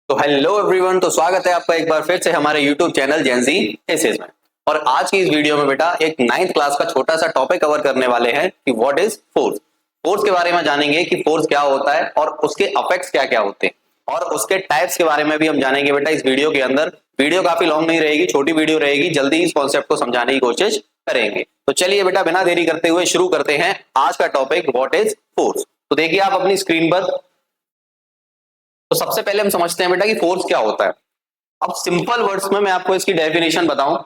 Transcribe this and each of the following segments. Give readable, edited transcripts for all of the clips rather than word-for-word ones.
तो hello everyone, तो स्वागत है आपका एक बार फिर से हमारे यूट्यूब चैनल जेनजी एसेस में। और आज की इस वीडियो में बेटा एक 9th क्लास का छोटा सा टॉपिक कवर करने वाले हैं कि व्हाट इज फोर्स। फोर्स के बारे में जानेंगे कि फोर्स क्या होता है और उसके इफेक्ट्स क्या क्या होते हैं और उसके टाइप्स के बारे में भी हम जानेंगे बेटा इस वीडियो के अंदर। वीडियो काफी लॉन्ग नहीं रहेगी, छोटी वीडियो रहेगी, जल्दी इस कॉन्सेप्ट को समझाने की कोशिश करेंगे। तो चलिए बेटा बिना देरी करते हुए शुरू करते हैं आज का टॉपिक व्हाट इज फोर्स। तो देखिए आप अपनी स्क्रीन पर, तो सबसे पहले हम समझते हैं बेटा कि फोर्स क्या होता है। अब सिंपल वर्ड्स में मैं आपको इसकी डेफिनेशन बताऊं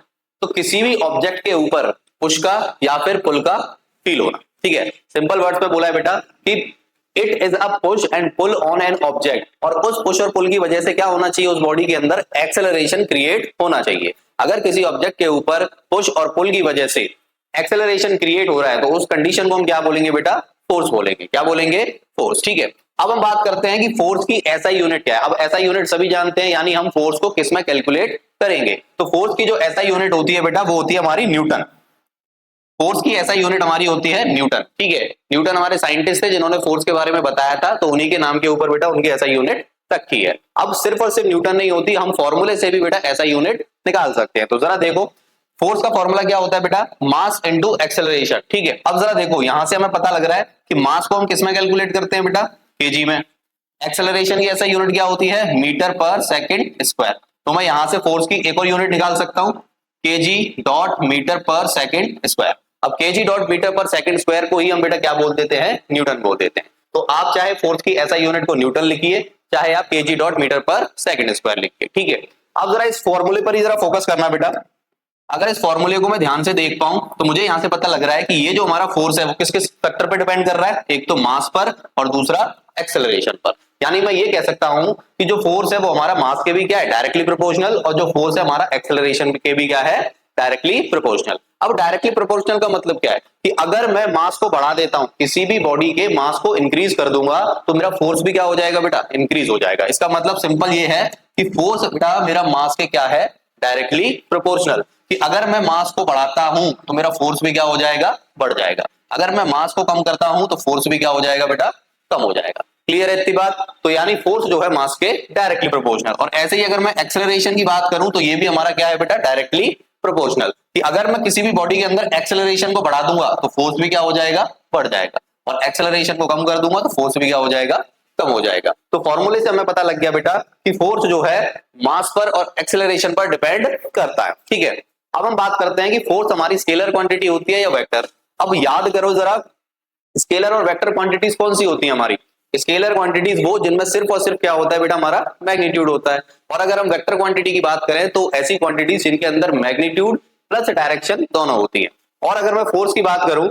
तो किसी भी ऑब्जेक्ट के ऊपर पुश का या फिर पुल का फील होना। ठीक है, सिंपल वर्ड्स में बोला है बेटा कि it is a push and pull on an object, और उस पुश और पुल की वजह से क्या होना चाहिए, उस बॉडी के अंदर एक्सेलरेशन क्रिएट होना चाहिए। अगर किसी ऑब्जेक्ट के ऊपर पुश और पुल की वजह से एक्सेलरेशन क्रिएट हो रहा है तो उस कंडीशन को हम क्या बोलेंगे बेटा, फोर्स बोलेंगे। क्या बोलेंगे, फोर्स। ठीक है, अब हम बात करते हैं कि फोर्स की एसआई यूनिट क्या है। अब एसआई यूनिट सभी जानते हैं, यानी हम फोर्स को किस में कैलकुलेट करेंगे। तो फोर्स की जो एसआई यूनिट होती है बेटा वो होती है हमारी न्यूटन। फोर्स की एसआई यूनिट हमारी होती है न्यूटन। ठीक है, न्यूटन हमारे साइंटिस्ट थे जिन्होंने फोर्स के बारे में बताया था, तो उन्हीं के नाम के ऊपर बेटा उनकी एसआई यूनिट रखी है। अब सिर्फ और सिर्फ न्यूटन नहीं होती, हम फॉर्मूले से भी बेटा एसआई यूनिट निकाल सकते हैं। तो जरा देखो फोर्स का फॉर्मूला क्या होता है बेटा, मास इनटू एक्सेलरेशन। ठीक है, अब जरा देखो यहां से हमें पता लग रहा है कि मास को हम किस में कैलकुलेट करते हैं बेटा, केजी में। एक्सेलरेशन की ऐसा यूनिट क्या होती है, मीटर पर सेकंड स्क्वायर। तो मैं यहां से फोर्स की एक और यूनिट निकाल सकता हूं, केजी डॉट मीटर पर सेकंड स्क्वायर। अब केजी डॉट मीटर पर सेकंड स्क्वायर को ही हम बेटा क्या बोल देते हैं, न्यूटन बोल देते हैं। तो आप चाहे फोर्स की ऐसा यूनिट को न्यूटन लिखिए, चाहे आप केजी डॉट मीटर पर सेकंड स्क्वायर लिखिए। ठीक है, अब जरा इस फॉर्मूले पर ही जरा फोकस करना बेटा। अगर इस फॉर्मूले को मैं ध्यान से देख पाऊं तो मुझे यहां से पता लग रहा है कि ये जो हमारा फोर्स है वो किस किस फैक्टर पर डिपेंड कर रहा है, एक तो मास पर और दूसरा एक्सेलरेशन पर। यानी मैं ये कह सकता हूं कि जो फोर्स है वो हमारा मास के भी क्या है, डायरेक्टली प्रोपोर्शनल, और जो फोर्स है हमारा एक्सेलरेशन के भी क्या है, डायरेक्टली प्रोपोर्शनल। अब डायरेक्टली प्रोपोर्शनल का मतलब क्या है कि अगर मैं मास को बढ़ा देता हूं, किसी भी बॉडी के मास को इंक्रीज कर दूंगा तो मेरा फोर्स भी क्या हो जाएगा बेटा, इंक्रीज हो जाएगा। इसका मतलब सिंपल ये है कि फोर्स बेटा मेरा मास के क्या है, डायरेक्टली प्रोपोर्शनल। कि अगर मैं मास को बढ़ाता हूं तो मेरा फोर्स भी क्या हो जाएगा, बढ़ जाएगा। अगर मैं मास को कम करता हूं तो फोर्स भी क्या हो जाएगा बेटा, कम हो जाएगा। क्लियर है इतनी बात। तो यानी फोर्स जो है मास के डायरेक्टली प्रोपोर्शनल। और ऐसे ही अगर मैं एक्सेलरेशन की बात करूं तो ये भी हमारा क्या है बेटा, डायरेक्टली प्रोपोर्शनल। कि अगर मैं किसी भी बॉडी के अंदर एक्सेलरेशन को बढ़ा दूंगा तो फोर्स भी क्या हो जाएगा, बढ़ जाएगा, और एक्सेलरेशन को कम कर दूंगा तो फोर्स भी क्या हो जाएगा, कम हो जाएगा। तो फॉर्मूले से हमें पता लग गया बेटा कि फोर्स जो है मास पर और एक्सेलरेशन पर डिपेंड करता है। ठीक है, अब हम बात करते हैं कि फोर्स हमारी स्केलर क्वांटिटी होती है या वेक्टर। अब याद करो जरा, स्केलर और वेक्टर क्वांटिटीज कौन सी होती है हमारी, स्केलर क्वांटिटीज वो जिनमें सिर्फ और सिर्फ क्या होता है बेटा, हमारा मैग्नीट्यूड होता है। और अगर हम वेक्टर क्वांटिटी की बात करें तो ऐसी क्वांटिटीज जिनके अंदर मैग्नीट्यूड प्लस डायरेक्शन दोनों होती है। और अगर मैं फोर्स की बात करूं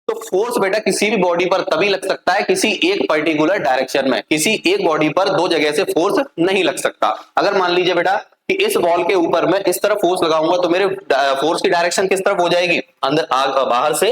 तो फोर्स बेटा किसी भी बॉडी पर तभी लग सकता है किसी एक पर्टिकुलर डायरेक्शन में। किसी एक बॉडी पर दो जगह से फोर्स नहीं लग सकता। अगर मान लीजिए बेटा कि इस बॉल के ऊपर मैं इस तरफ फोर्स लगाऊंगा तो मेरे फोर्स की डायरेक्शन किस तरफ हो जाएगी, अंदर, बाहर से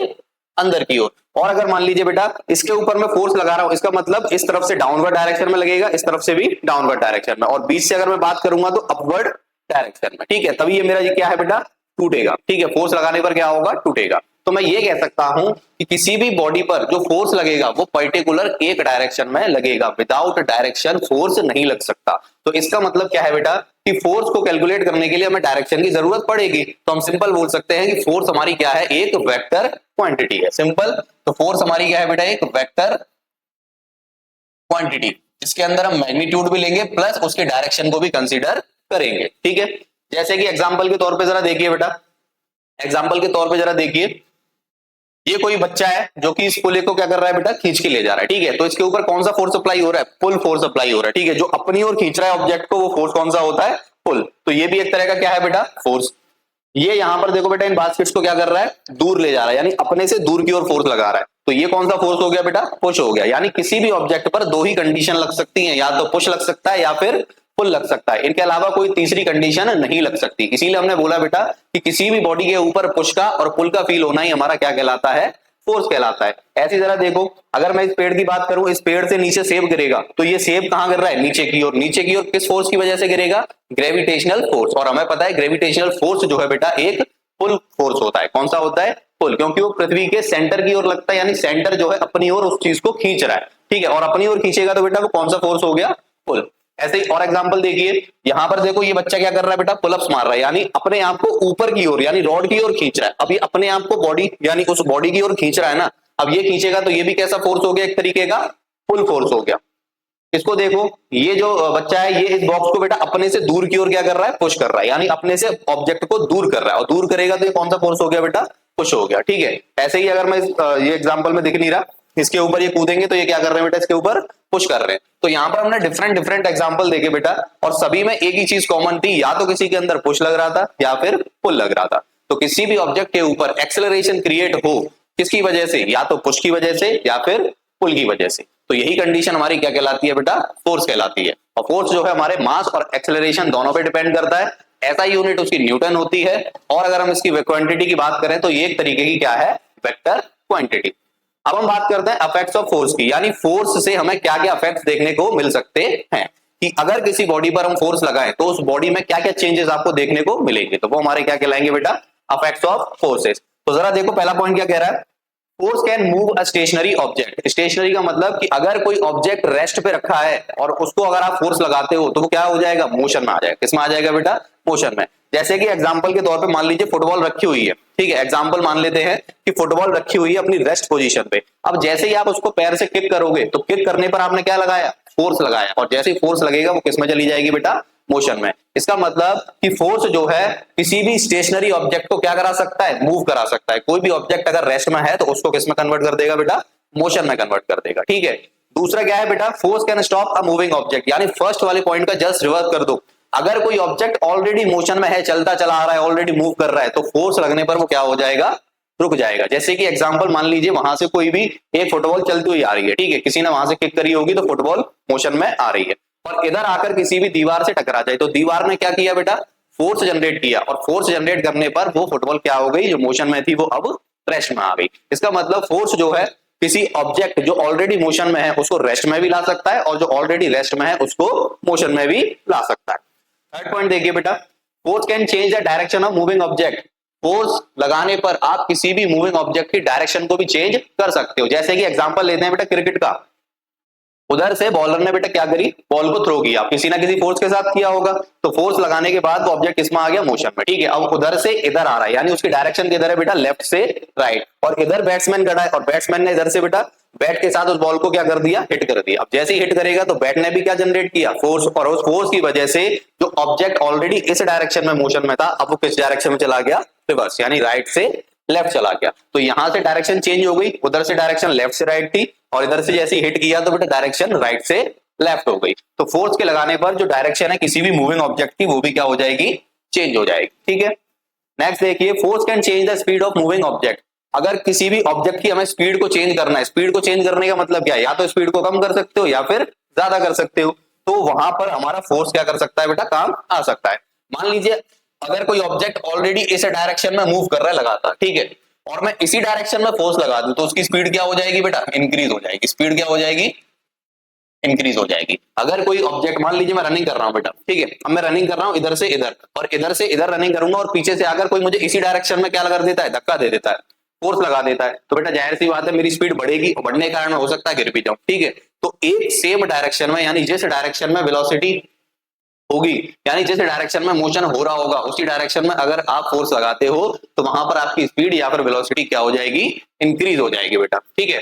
अंदर की ओर। और अगर मान लीजिए बेटा इसके ऊपर मैं फोर्स लगा रहा हूं, इसका मतलब इस तरफ से डाउनवर्ड डायरेक्शन में लगेगा, इस तरफ से भी डाउनवर्ड डायरेक्शन में, और बीच से अगर मैं बात करूंगा तो अपवर्ड डायरेक्शन में। ठीक है, तभी ये मेरा ये क्या है बेटा, टूटेगा। ठीक है, फोर्स लगाने पर क्या होगा, टूटेगा। तो मैं ये कह सकता हूं कि किसी भी बॉडी पर जो फोर्स लगेगा वो पर्टिकुलर एक डायरेक्शन में लगेगा, विदाउट डायरेक्शन फोर्स नहीं लग सकता। तो इसका मतलब क्या है बेटा कि फोर्स को कैलकुलेट करने के लिए हमें डायरेक्शन की जरूरत पड़ेगी। तो हम सिंपल बोल सकते हैं कि फोर्स हमारी क्या है, एक वेक्टर क्वांटिटी है। सिंपल, तो फोर्स हमारी क्या है बेटा, एक वेक्टर क्वांटिटी, जिसके अंदर हम मैग्नीट्यूड भी लेंगे प्लस उसके डायरेक्शन को भी कंसीडर करेंगे। ठीक है, जैसे कि एग्जांपल के तौर पे जरा देखिए बेटा, एग्जांपल के तौर पे जरा देखिए, ये कोई बच्चा है जो कि इस पुले को क्या कर रहा है बेटा, खींच के ले जा रहा है। ठीक है, तो इसके ऊपर कौन सा फोर्स अप्लाई हो रहा है, पुल फोर्स अप्लाई हो रहा है। ठीक है, जो अपनी ओर खींच रहा है ऑब्जेक्ट को वो फोर्स कौन सा होता है, पुल। तो ये भी एक तरह का क्या है बेटा, फोर्स। ये यहां पर देखो बेटा इन बास्केट्स को क्या कर रहा है, दूर ले जा रहा है, यानी अपने से दूर की ओर फोर्स लगा रहा है। तो ये कौन सा फोर्स हो गया बेटा, पुश हो गया। यानी किसी भी ऑब्जेक्ट पर दो ही कंडीशन लग सकती हैं, या तो पुश लग सकता है या फिर पुल लग सकता है। इनके अलावा कोई तीसरी कंडीशन नहीं लग सकती। इसीलिए हमने बोला बेटा कि किसी भी बॉडी के ऊपर पुश का और पुल का फील होना ही हमारा क्या कहलाता है, फोर्स कहलाता है। ऐसी जरा देखो, अगर मैं इस पेड़ की बात करूं, इस पेड़ से नीचे सेब गिरेगा तो ये सेब कहां गिर रहा है, नीचे की ओर। नीचे की ओर किस फोर्स की वजह से गिरेगा, ग्रेविटेशनल फोर्स। और हमें पता है ग्रेविटेशनल फोर्स जो है बेटा एक पुल फोर्स होता है। कौन सा होता है, पुल, क्योंकि वो पृथ्वी के सेंटर की ओर लगता है, यानी सेंटर जो है अपनी ओर उस चीज को खींच रहा है। ठीक है, और अपनी ओर खींचेगा तो बेटा वो कौन सा फोर्स हो गया, पुल। ऐसे ही और एग्जांपल देखिए, यहां पर देखो ये बच्चा क्या कर रहा है बेटा, पुलअप्स मार रहा है, यानी अपने आप को ऊपर की ओर यानी रॉड की ओर खींच रहा है। अब ये अपने आप को बॉडी यानी उस बॉडी की ओर खींच रहा है ना, अब ये खींचेगा तो ये भी कैसा फोर्स हो गया, एक तरीके का पुल फोर्स हो गया। इसको देखो, ये जो बच्चा है ये इस बॉक्स को बेटा अपने से दूर की ओर क्या कर रहा है, पुश कर रहा है, यानी अपने से ऑब्जेक्ट को दूर कर रहा है, और दूर करेगा तो ये कौन सा फोर्स हो गया बेटा, पुश हो गया। ठीक है, ऐसे ही अगर मैं ये एग्जांपल में दिख नहीं रहा, इसके ऊपर ये कूदेंगे तो ये क्या कर रहे हैं बेटा, इसके ऊपर पुश कर रहे हैं। तो यहाँ पर हमने डिफरेंट डिफरेंट एग्जांपल देखे बेटा, और सभी में एक ही चीज कॉमन थी, या तो किसी के अंदर पुश लग रहा था या फिर पुल लग रहा था। तो किसी भी ऑब्जेक्ट के ऊपर एक्सेलरेशन क्रिएट हो किसकी वजह से, या तो पुश की वजह से या फिर पुल की वजह से, तो यही कंडीशन हमारी क्या कहलाती है बेटा, फोर्स कहलाती है। और फोर्स जो है हमारे मास और एक्सेलरेशन दोनों पे डिपेंड करता है। ऐसा यूनिट उसकी न्यूटन होती है, और अगर हम इसकी क्वांटिटी की बात करें तो ये एक तरीके की क्या है, वेक्टर क्वांटिटी। अब हम बात करते हैं इफेक्ट्स ऑफ फोर्स की, यानी फोर्स से हमें क्या क्या इफेक्ट्स देखने को मिल सकते हैं, कि अगर किसी बॉडी पर हम फोर्स लगाएं तो उस बॉडी में क्या क्या चेंजेस आपको देखने को मिलेंगे, तो वो हमारे क्या कहलाएंगे बेटा, इफेक्ट्स ऑफ फोर्सेस। तो जरा देखो पहला पॉइंट क्या कह रहा है, force can move a stationary object. Stationary का मतलब कि अगर कोई ऑब्जेक्ट रेस्ट पे रखा है और उसको अगर आप फोर्स लगाते हो तो वो क्या हो जाएगा, मोशन में आ जाएगा। किसमें आ जाएगा बेटा, मोशन में। जैसे कि एग्जांपल के तौर पे मान लीजिए फुटबॉल रखी हुई है, ठीक है, एग्जांपल मान लेते हैं कि फुटबॉल रखी हुई है अपनी रेस्ट पोजीशन पे। अब जैसे ही आप उसको पैर से किक करोगे तो किक करने पर आपने क्या लगाया, फोर्स लगाया, और जैसे ही फोर्स लगेगा वो किसमें चली जाएगी बेटा, मोशन में। इसका मतलब कि फोर्स जो है किसी भी स्टेशनरी ऑब्जेक्ट को क्या करा सकता है, मूव करा सकता है। कोई भी ऑब्जेक्ट अगर रेस्ट में है तो उसको किसमें कन्वर्ट कर देगा बेटा, मोशन में कन्वर्ट कर देगा। ठीक है, दूसरा क्या है बेटा, force can stop a moving object, यानी फर्स्ट वाले पॉइंट का जस्ट रिवर्स कर दो। अगर कोई ऑब्जेक्ट ऑलरेडी मोशन में है, चलता चला आ रहा है, ऑलरेडी मूव कर रहा है, तो फोर्स लगने पर वो क्या हो जाएगा, रुक जाएगा। जैसे कि एग्जांपल मान लीजिए वहां से कोई भी एक फुटबॉल चलती हुई आ रही है, ठीक है, किसी ने वहां से किक करी होगी तो फुटबॉल मोशन में आ रही है, और इधर आकर किसी भी दीवार से टकरा जाए तो दीवार ने क्या किया बेटा, फोर्स जनरेट किया, और फोर्स जनरेट करने पर वो फुटबॉल क्या हो गई, जो मोशन में थी वो अब रेस्ट में आ गई। इसका मतलब फोर्स जो है किसी ऑब्जेक्ट जो ऑलरेडी मोशन में है उसको रेस्ट में भी ला सकता है, और जो ऑलरेडी रेस्ट में है उसको मोशन में भी ला सकता है। थर्ड पॉइंट देखिए बेटा, force can change the direction of moving object. Force लगाने पर आप किसी भी मूविंग ऑब्जेक्ट की डायरेक्शन को भी चेंज कर सकते हो। जैसे कि एग्जांपल लेते हैं बेटा क्रिकेट का, उधर से बॉलर ने बेटा क्या करी, बॉल को थ्रो किया, किसी ना किसी फोर्स के साथ किया होगा, तो फोर्स लगाने के बाद वो ऑब्जेक्ट किसमें आ गया, मोशन में। ठीक है, अब उधर से इधर आ रहा है, यानी उसकी डायरेक्शन किधर है बेटा, लेफ्ट से राइट, और इधर बैट्समैन खड़ा है और बैट्समैन ने इधर से बेटा बैट के साथ उस बॉल को क्या कर दिया, हिट कर दिया। अब जैसे ही हिट करेगा तो बैट ने भी क्या जनरेट किया, फोर्स, और उस फोर्स की वजह से जो ऑब्जेक्ट ऑलरेडी इस डायरेक्शन में मोशन में था अब वो किस डायरेक्शन में चला गया, रिवर्स, यानी राइट से लेफ्ट चला गया। तो यहां से डायरेक्शन चेंज हो गई, उधर से डायरेक्शन लेफ्ट से राइट थी, और इधर से जैसे हिट किया तो बेटा डायरेक्शन राइट से लेफ्ट हो गई। तो फोर्स के लगाने पर जो डायरेक्शन है किसी भी मूविंग ऑब्जेक्ट की वो भी क्या हो जाएगी, चेंज हो जाएगी। ठीक है, नेक्स्ट देखिए, force can change the speed of moving object. अगर किसी भी ऑब्जेक्ट की हमें स्पीड को चेंज करना है, स्पीड को चेंज करने का मतलब क्या है, या तो स्पीड को कम कर सकते हो या फिर ज्यादा कर सकते हो, तो वहां पर हमारा फोर्स क्या कर सकता है बेटा, काम आ सकता है। मान लीजिए अगर कोई ऑब्जेक्ट ऑलरेडी इस डायरेक्शन में मूव कर रहा है लगातार, ठीक है, और मैं इसी डायरेक्शन में फोर्स लगा दूं तो उसकी स्पीड क्या हो जाएगी बेटा, इंक्रीज हो जाएगी। स्पीड क्या हो जाएगी, इंक्रीज हो जाएगी। अगर कोई ऑब्जेक्ट, मान लीजिए मैं रनिंग कर रहा हूं बेटा, ठीक है, अब मैं रनिंग कर रहा हूं इधर से इधर और इधर से इधर रनिंग करूंगा, और पीछे से आकर कोई मुझे इसी डायरेक्शन में क्या लगा देता है, धक्का दे देता है, फोर्स लगा देता है, तो बेटा जाहिर सी बात है मेरी स्पीड बढ़ेगी, और बढ़ने के कारण हो सकता है गिर भी जाऊं। ठीक है, तो एक सेम डायरेक्शन में, यानी जिस डायरेक्शन में वेलोसिटी होगी, यानी जिस डायरेक्शन में मोशन हो रहा होगा उसी डायरेक्शन में अगर आप फोर्स लगाते हो तो वहां पर आपकी स्पीड या फिर वेलोसिटी क्या हो जाएगी, इंक्रीज हो जाएगी बेटा। ठीक है,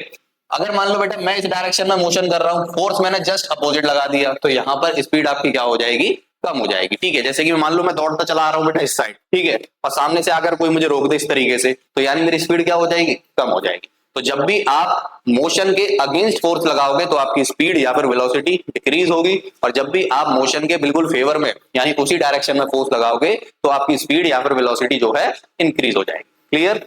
अगर मान लो बेटा मैं इस डायरेक्शन में मोशन कर रहा हूं, फोर्स मैंने जस्ट अपोजिट लगा दिया, तो यहां पर स्पीड आपकी क्या हो जाएगी, कम हो जाएगी। ठीक है, जैसे कि मान लो मैं दौड़ता चला आ रहा हूं बेटा इस साइड, ठीक है, और सामने से आकर कोई मुझे रोक दे इस तरीके से, तो यानी मेरी स्पीड क्या हो जाएगी, कम हो जाएगी। तो जब भी आप मोशन के अगेंस्ट फोर्स लगाओगे तो आपकी स्पीड या फिर वेलोसिटी डिक्रीज होगी, और जब भी आप मोशन के बिल्कुल फेवर में यानी उसी डायरेक्शन में फोर्स लगाओगे तो आपकी स्पीड या फिर वेलोसिटी जो है इंक्रीज हो जाएगी। क्लियर,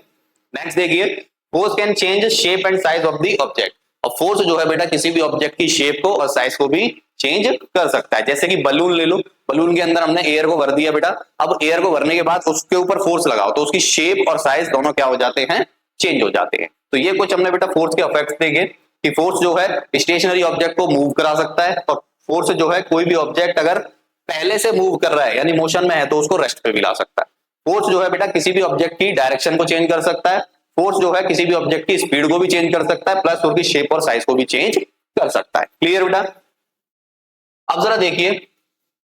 नेक्स्ट देखिए, force can change shape and size of the object. और फोर्स जो है बेटा किसी भी ऑब्जेक्ट की शेप को और साइज को भी चेंज कर सकता है। जैसे कि बलून ले लो, बलून के अंदर हमने एयर को भर दिया बेटा, अब एयर को भरने के बाद उसके ऊपर फोर्स लगाओ तो उसकी शेप और साइज दोनों क्या हो जाते हैं, चेंज हो जाते हैं। तो ये कुछ हमने बेटा फोर्स के इफेक्ट्स देखे कि फोर्स जो है स्टेशनरी ऑब्जेक्ट को मूव करा सकता है, और फोर्स जो है कोई भी ऑब्जेक्ट अगर पहले से मूव कर रहा है यानी मोशन में है तो उसको रेस्ट पे भी ला सकता है। फोर्स जो है बेटा किसी भी ऑब्जेक्ट की डायरेक्शन को चेंज कर सकता है, फोर्स जो है किसी भी ऑब्जेक्ट की स्पीड को भी चेंज कर सकता है, प्लस उसकी शेप और साइज को भी चेंज कर सकता है। क्लियर बेटा, अब जरा देखिए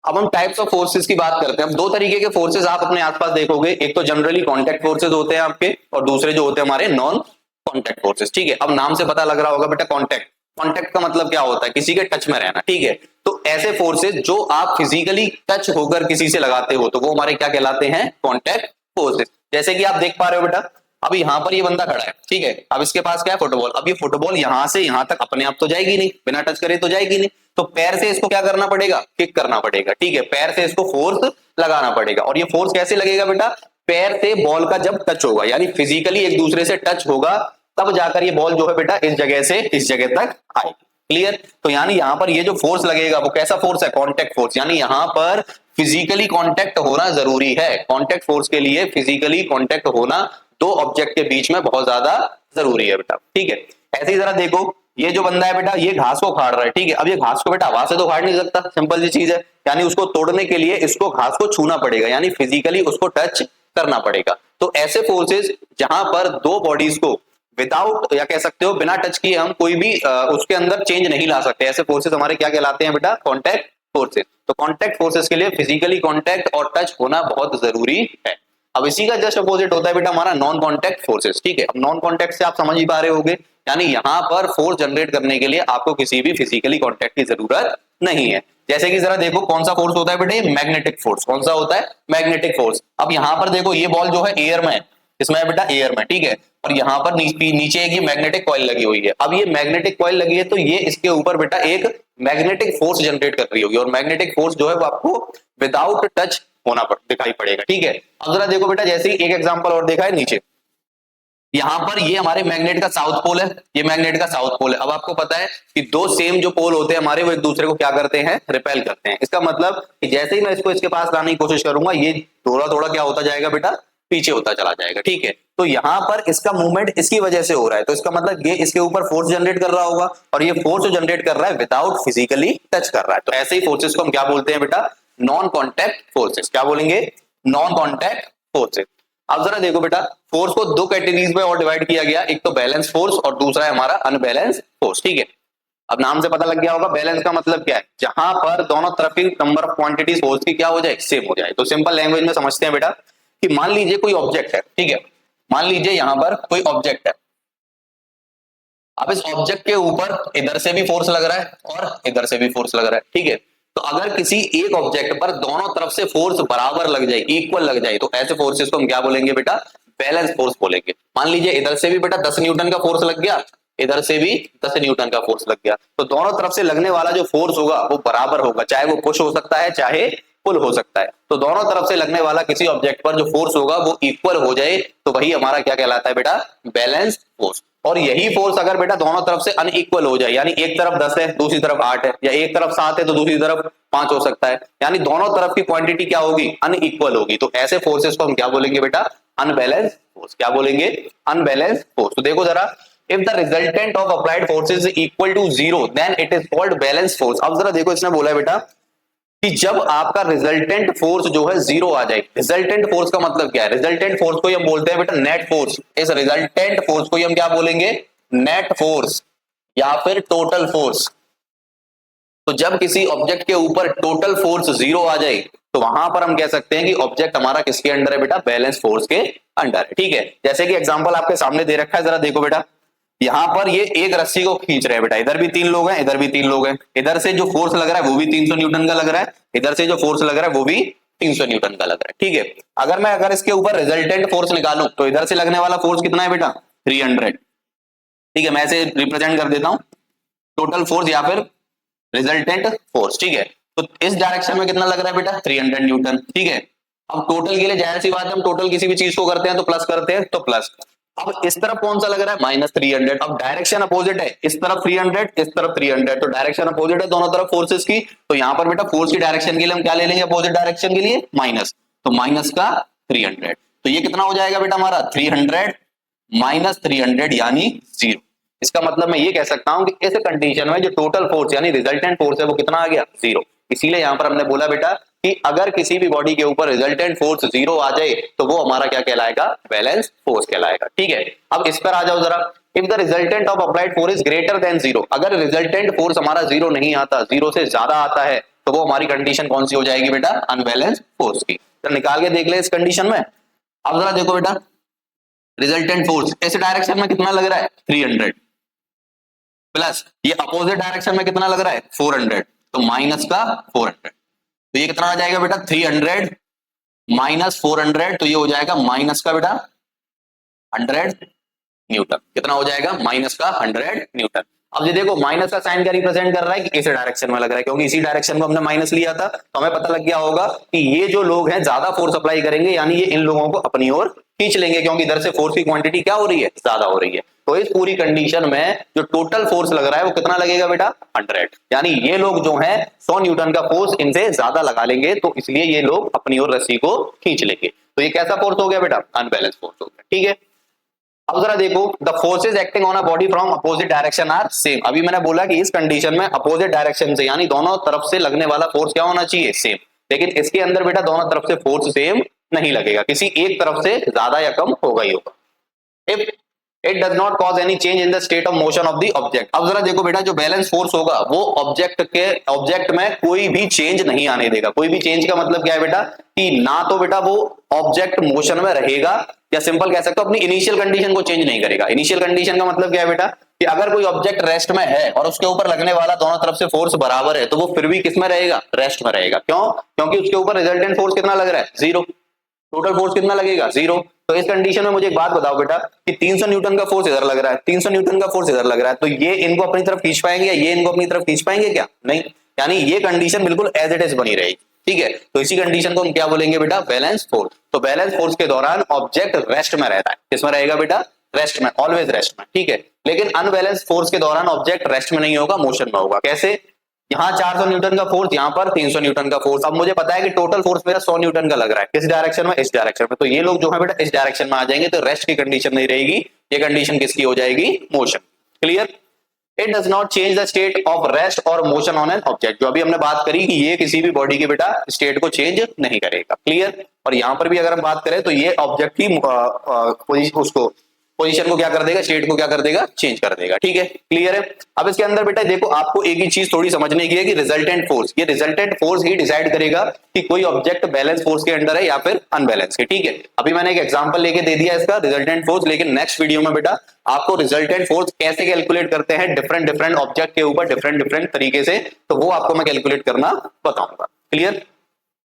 अब हम टाइप्स ऑफ फोर्सेस की बात करते हैं। अब दो तरीके के फोर्सेस आप अपने आसपास देखोगे, एक तो जनरली कांटेक्ट फोर्सेस होते हैं आपके, और दूसरे जो होते हैं हमारे नॉन कांटेक्ट फोर्सेस। ठीक है, अब नाम से पता लग रहा होगा बेटा कांटेक्ट, कांटेक्ट का मतलब क्या होता है, किसी के टच में रहना। ठीक है, तो ऐसे फोर्सेस जो आप फिजिकली टच होकर किसी से लगाते हो तो वो हमारे क्या कहलाते हैं, कांटेक्ट फोर्सेस। जैसे कि आप देख पा रहे हो बेटा, अब यहां पर ये बंदा खड़ा है, ठीक है, अब इसके पास क्या है, फुटबॉल। अब ये फुटबॉल यहां से यहां तक अपने आप तो जाएगी नहीं, बिना टच करे तो जाएगी नहीं, तो पैर से इसको क्या करना पड़ेगा, किक करना पड़ेगा। ठीक है, पैर से इसको फोर्स लगाना पड़ेगा। और ये फोर्स कैसे लगेगा बेटा, पैर से बॉल का जब टच होगा, यानी फिजिकली एक दूसरे से टच होगा, तब जाकर ये बॉल जो है बेटा इस जगह से इस जगह तक आएगी। क्लियर, तो यानी यहां पर ये जो फोर्स लगेगा वो कैसा फोर्स है, कांटेक्ट फोर्स। यानी यहां पर फिजिकली कांटेक्ट होना जरूरी है। कांटेक्ट फोर्स के लिए फिजिकली कांटेक्ट होना दो ऑब्जेक्ट के बीच में बहुत ज्यादा जरूरी है बेटा। ठीक है, ऐसे ही जरा देखो, ये जो बंदा है बेटा ये घास को खाड़ रहा है। ठीक है, अब ये घास को बेटा हवा से तो खाड़ नहीं सकता, सिंपल सी चीज है, यानी उसको तोड़ने के लिए इसको घास को छूना पड़ेगा, यानी फिजिकली उसको टच करना पड़ेगा। तो ऐसे फोर्सेस जहां पर दो बॉडीज को विदाउट, या कह सकते हो बिना टच किए हम कोई भी उसके अंदर चेंज नहीं ला सकते, ऐसे फोर्सेस हमारे क्या कहलाते हैं बेटा, कांटेक्ट फोर्सेस। तो कांटेक्ट फोर्सेस के लिए फिजिकली कांटेक्ट और टच होना बहुत जरूरी है। अब इसी का जस्ट अपोजिट होता है बेटा हमारा नॉन कांटेक्ट फोर्सेस। ठीक है, अब नॉन कांटेक्ट से आप समझ ही पा रहे होंगे, यानी यहां पर फोर्स जनरेट करने के लिए आपको किसी भी फिजिकली कांटेक्ट की जरूरत नहीं है। जैसे कि जरा देखो कौन सा फोर्स होता है बेटे, मैग्नेटिक फोर्स। कौन सा होता है, मैग्नेटिक फोर्स। अब यहां पर देखो ये बॉल जो है एयर में है, इसमें है बेटा एयर में, ठीक है, और यहाँ पर नीचे एक ये मैग्नेटिक कॉइल लगी हुई है। अब ये मैग्नेटिक कॉइल लगी है तो ये इसके ऊपर बेटा एक मैग्नेटिक फोर्स जनरेट कर रही होगी, और मैग्नेटिक फोर्स जो है वो आपको विदाउट टच होना दिखाई पड़ेगा। ठीक है, अब जरा देखो बेटा, जैसे ही एक एग्जांपल और देखा है नीचे, यहां पर ये हमारे मैग्नेट का साउथ पोल है, ये मैग्नेट का साउथ पोल है। अब आपको पता है कि दो सेम जो पोल होते हैं हमारे, वो एक दूसरे को क्या करते हैं, रिपेल करते हैं। इसका मतलब कि जैसे ही मैं इसको इसके पास लाने की कोशिश करूंगा, ये थोड़ा थोड़ा क्या होता जाएगा बेटा, पीछे होता चला जाएगा। ठीक है, तो यहां पर इसका मूवमेंट इसकी वजह से हो रहा है, तो इसका मतलब ये इसके ऊपर फोर्स जनरेट कर रहा होगा, और ये फोर्स जो जनरेट कर रहा है विदाउट फिजिकली टच कर रहा है। तो ऐसे ही फोर्सेस को हम क्या बोलते हैं बेटा, नॉन कॉन्टैक्ट फोर्सेस। क्या बोलेंगे, नॉन कॉन्टैक्ट फोर्सेस। अब जरा देखो बेटा, फोर्स को दो कैटेगरीज में और डिवाइड किया गया, एक तो बैलेंस फोर्स और दूसरा है हमारा अनबैलेंस फोर्स। ठीक है, अब नाम से पता लग गया होगा बैलेंस का मतलब क्या है, जहां पर दोनों तरफ की नंबर ऑफ क्वांटिटीज फोर्स की क्या हो जाए, सेम हो जाए। तो सिंपल लैंग्वेज में समझते हैं बेटा कि मान लीजिए कोई ऑब्जेक्ट है, ठीक है, मान लीजिए यहां पर कोई ऑब्जेक्ट है। अब इस ऑब्जेक्ट के ऊपर इधर से भी फोर्स लग रहा है और इधर से भी फोर्स लग रहा है। ठीक है, तो अगर किसी एक ऑब्जेक्ट पर दोनों तरफ से फोर्स बराबर लग जाए, इक्वल लग जाए, तो ऐसे फोर्सेस को हम क्या बोलेंगे बेटा, बैलेंस फोर्स बोलेंगे। मान लीजिए इधर से भी बेटा 10 न्यूटन का फोर्स लग गया, इधर से भी 10 न्यूटन का फोर्स लग गया, तो दोनों तरफ से लगने वाला जो फोर्स होगा वो बराबर होगा, चाहे वो पुश हो सकता है चाहे पुल हो सकता है। तो दोनों तरफ से लगने वाला किसी ऑब्जेक्ट पर जो फोर्स होगा वो इक्वल हो जाए, तो वही हमारा क्या कहलाता है बेटा, बैलेंस फोर्स। और यही फोर्स अगर बेटा दोनों तरफ से अनइक्वल हो जाए, यानी एक तरफ 10 है दूसरी तरफ 8 है, या एक तरफ 7 है तो दूसरी तरफ 5 हो सकता है, यानी दोनों तरफ की क्वांटिटी क्या होगी, अनइक्वल होगी, तो ऐसे फोर्सेस को हम क्या बोलेंगे बेटा, अनबैलेंस फोर्स। क्या बोलेंगे, अनबैलेंस फोर्स। तो देखो जरा, if the resultant of applied forces is equal to 0 then it is called balance force. अब जरा देखो, इसने बोला है बेटा कि जब आपका रिजल्टेंट फोर्स जो है 0 आ जाए, रिजल्टेंट फोर्स का मतलब क्या है, रिजल्टेंट फोर्स को हम बोलते हैं बेटा नेट फोर्स। इस रिजल्टेंट फोर्स को हम क्या बोलेंगे, नेट फोर्स या फिर टोटल फोर्स। तो जब किसी ऑब्जेक्ट के ऊपर टोटल फोर्स 0 आ जाए, तो वहां पर हम कह सकते हैं कि ऑब्जेक्ट हमारा किसके अंडर है बेटा, बैलेंस फोर्स के अंडर है। ठीक है, जैसे कि एग्जांपल आपके सामने दे रखा है, जरा देखो बेटा, यहां पर ये एक रस्सी को खींच रहे हैं बेटा, इधर भी 3 लोग हैं, इधर भी 3 लोग हैं, इधर से जो फोर्स लग रहा है वो भी 300 न्यूटन का लग रहा है, इधर से जो फोर्स लग रहा है वो भी 300 न्यूटन का लग रहा है। ठीक है, अगर इसके ऊपर रिजल्टेंट फोर्स निकालूं तो इधर से लगने वाला फोर्स कितना है बेटा, 300। ठीक है, मैं इसे रिप्रेजेंट कर देता हूं, टोटल फोर्स या फिर रिजल्टेंट फोर्स। ठीक है, तो इस डायरेक्शन में कितना लग रहा है बेटा, 300 न्यूटन। ठीक है, अब टोटल के लिए जाहिर सी बात है, हम टोटल किसी भी चीज को करते हैं तो प्लस करते हैं, तो प्लस। अब इस तरफ कौन सा लग रहा है, -300। अब डायरेक्शन अपोजिट है, इस तरफ 300 इस तरफ 300, तो डायरेक्शन अपोजिट है दोनों तरफ फोर्सेस की। तो यहां पर बेटा फोर्स की डायरेक्शन के लिए हम क्या ले लेंगे, अपोजिट डायरेक्शन के लिए माइनस, तो माइनस का 300। तो ये कितना हो जाएगा बेटा हमारा, 300 माइनस 300 यानी 0। इसका मतलब मैं ये कह सकता हूं कि इस कंडीशन में जो टोटल फोर्स यानी रिजल्टेंट फोर्स है वो कितना आ गया, 0। इसीलिए यहां पर हमने बोला बेटा कि अगर किसी भी बॉडी के ऊपर रिजल्टेंट फोर्स 0 आ जाए तो वो हमारा क्या कहलाएगा, बैलेंस फोर्स कहलाएगा। ठीक है, अब इस पर आ जाओ जरा, if the resultant of applied force is greater than 0, अगर रिजल्टेंट फोर्स हमारा 0 नहीं आता, 0 से ज्यादा आता है, तो वो हमारी कंडीशन कौन सी हो जाएगी बेटा, अनबैलेंस फोर्स की। तो निकाल के देख ले इस कंडीशन में। अब जरा देखो बेटा, रिजल्टेंट फोर्स इस डायरेक्शन में कितना लग रहा है 300 प्लस ये अपोजिट डायरेक्शन में कितना लग रहा है 400, तो माइनस का 400, तो ये कितना आ जाएगा बेटा 300 माइनस 400, तो ये हो जाएगा माइनस का बेटा 100 न्यूटन। कितना हो जाएगा, माइनस का 100 न्यूटन। अब ये देखो माइनस का साइन क्या रिप्रेजेंट कर रहा है कि इस डायरेक्शन में लग रहा है, क्योंकि इसी डायरेक्शन को हमने माइनस लिया था, तो हमें पता लग गया होगा कि ये जो लोग हैं ज्यादा फोर्स अप्लाई करेंगे, यानी ये इन लोगों को अपनी ओर खींच लेंगे, क्योंकि इधर से फोर्स की क्वांटिटी क्या हो रही है, ज्यादा हो रही है। तो इस पूरी कंडीशन में जो टोटल फोर्स लग रहा है वो कितना लगेगा बेटा 100, यानी ये लोग जो है 100 न्यूटन का फोर्स इनसे ज्यादा लगा लेंगे, तो इसलिए ये लोग अपनी ओर रस्सी को खींच लेंगे। तो ये कैसा फोर्स हो गया बेटा, अनबैलेंस फोर्स हो गया। ठीक है, अब जरा देखो, the forces acting on a body from opposite direction are same. अभी मैंने बोला कि इस कंडीशन में अपोजिट डायरेक्शन से यानी दोनों तरफ से लगने वाला फोर्स क्या होना चाहिए, सेम। लेकिन इसके अंदर बेटा दोनों तरफ से फोर्स सेम नहीं लगेगा, किसी एक तरफ से ज्यादा या कम होगा ही होगा। If it does not cause any change in the state of motion of the object. अब जरा देखो बेटा, जो बैलेंस फोर्स होगा वो ऑब्जेक्ट में कोई भी चेंज नहीं आने देगा। कोई भी चेंज का मतलब क्या है बेटा, कि ना तो बेटा वो ऑब्जेक्ट मोशन में रहेगा, या सिंपल कह सकते हो अपनी इनिशियल कंडीशन को चेंज नहीं करेगा। इनिशियल कंडीशन का मतलब क्या है बेटा, कि अगर कोई ऑब्जेक्ट रेस्ट में है और उसके ऊपर लगने वाला दोनों तरफ से फोर्स बराबर है, तो वो फिर भी किस में रहेगा, रेस्ट में रहेगा। क्यों, क्योंकि उसके ऊपर रिजल्टेंट फोर्स कितना लग रहा है, जीरो। टोटल फोर्स कितना लगेगा, जीरो। तो इस कंडीशन में मुझे एक बात बताओ बेटा, कि 300 न्यूटन का फोर्स इधर लग रहा है, 300 न्यूटन का फोर्स इधर लग रहा है, तो ये इनको अपनी तरफ खींच पाएंगे या ये इनको अपनी तरफ खींच पाएंगे क्या, नहीं। यानी ये कंडीशन बिल्कुल एज इट इज बनी रहेगी। ठीक है, तो इसी कंडीशन को हम क्या बोलेंगे बेटा, बैलेंस फोर्स। तो बैलेंस फोर्स के दौरान ऑब्जेक्ट रेस्ट में रहता है, किसमें रहेगा बेटा, रेस्ट में, ऑलवेज रेस्ट में। ठीक है, लेकिन अनबैलेंस फोर्स के दौरान ऑब्जेक्ट रेस्ट में नहीं होगा, मोशन में होगा। कैसे, यहाँ 400 न्यूटन का फोर्स, यहाँ पर 300 न्यूटन का फोर्स। अब मुझे पता है कि टोटल फोर्स मेरा 100 न्यूटन का लग रहा है, किस डायरेक्शन में, इस डायरेक्शन में। तो ये लोग जो है बेटा इस डायरेक्शन में आ जाएंगे, तो रेस्ट की कंडीशन नहीं रहेगी, ये कंडीशन किसकी हो जाएगी, motion. Clear. It does not change the state of rest और मोशन ऑन एन ऑब्जेक्ट। जो अभी हमने बात करी कि ये किसी भी बॉडी के बेटा स्टेट को चेंज नहीं करेगा। क्लियर। और यहां पर भी अगर हम बात करें तो ये ऑब्जेक्ट की उसको पोजीशन को क्या कर देगा, स्टेट को क्या कर देगा, चेंज कर देगा। ठीक है, क्लियर है। अब इसके अंदर बेटा देखो, आपको एक ही चीज थोड़ी समझने की है कि रिजल्टेंट फोर्स, ये रिजल्टेंट फोर्स ही डिसाइड करेगा कि कोई ऑब्जेक्ट बैलेंस फोर्स के अंडर है या फिर अनबैलेंस के। ठीक है, अभी मैंने एक एग्जांपल लेके दे दिया इसका रिजल्टेंट फोर्स, लेकिन नेक्स्ट वीडियो में बेटा आपको रिजल्टेंट फोर्स कैसे कैलकुलेट करते हैं डिफरेंट ऑब्जेक्ट के ऊपर डिफरेंट तरीके से, तो वो आपको मैं कैलकुलेट करना बताऊंगा। क्लियर।